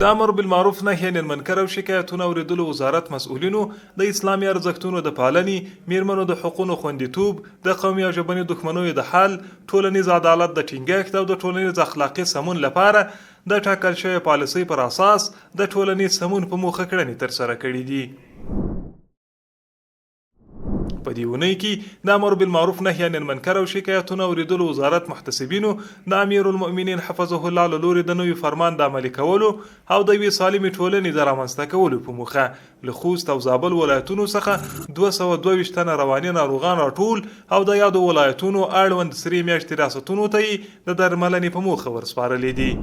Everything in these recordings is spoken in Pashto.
د امر بالمعروف نهي عن المنکر او شکایتونو اوریدلو وزارت مسؤلینو د اسلامي ارزښتونو د پالنې، میرمنو د حقوقو خوندیتوب، د قومي او ژبني دښمنیو د حل، ټولنیز عدالت د ټینګښت او د ټولنیز اخلاقي سمون لپاره د ټاکل شوی پالیسۍ پر اساس د ټولنیز سمون په موخه کړنې ترسره کړي دي. په دې اونۍ کې د امر بالمعروف نهي عن المنکر او شکایتونو اوریدلو وزارت محتسبینو د امیر المؤمنین حفظه الله له لوري د نوي فرمان د عملي کولو او د یوې سالمې ټولنې د رامنځته کولو په موخه له خوست او زابل ولایتونو څخه 222 تنه رواني ناروغان راټول او د یادو ولایتونو اړوند 3 میاشتې ریاستونو ته یې د درملنې په موخه ورسپارلې دي.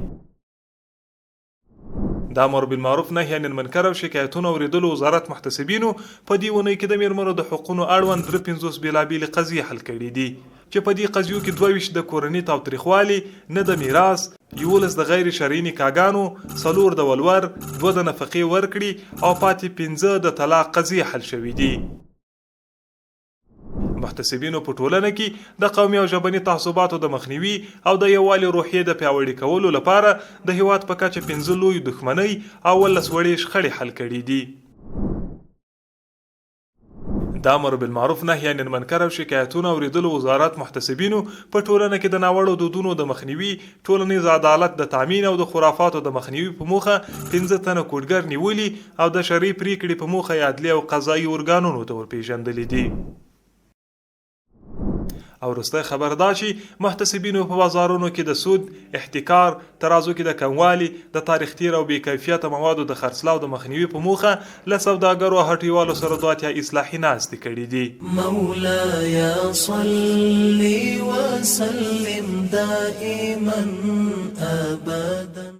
د امر بالمعروف نهي عن المنکر او شکایتونو اوریدلو وزارت محتسبینو په دې اونۍ کې د میرمنو د حقوقو اړوند 53 بیلابېلې قضیې حل کړي دي چې په دې قضیو کې 22 د کورني تاوتریخوالي، نه د میراث، 11 د غیر شرعي نکاحګانو، 4 د ولور، 2 د نفقې ورکړي او پاتې 15 د طلاق قضیې حل شوي دي. محتسبینو په ټولنه کې د قومي او ژبني تعصباتو د مخنیوي او د یووالي روحیې د پیاوړي کولو لپاره د هیواد په کچه 15 لوی دښمنۍ او 18 وړې شخړې حل کړي دي. د امر بالمعروف نهي عن المنکر او شکایتونو اوریدلو وزارت محتسبینو په ټولنه کې د ناوړو دودونو د مخنیوي، ټولنیز عدالت د تامین او د خرافاتو د مخنیوي په موخه 15 تنه کوډګر نیولي او د شرعي پریکړې په موخه عدلي او قضایي ارګانونو ته ورپېژندلي دي. او وروستی خبر دا چې محتسبینو په بازارونو کې د سود، احتکار، ترازو کې د کموالي، د تاریخ تیر او بې کیفیته موادو د خرڅلاو د مخنیوي په موخه له سوداګرو او هټیوالو سره 2 اصلاحي ناستې کړي دي. مولاي صل وسلم دائما ابدا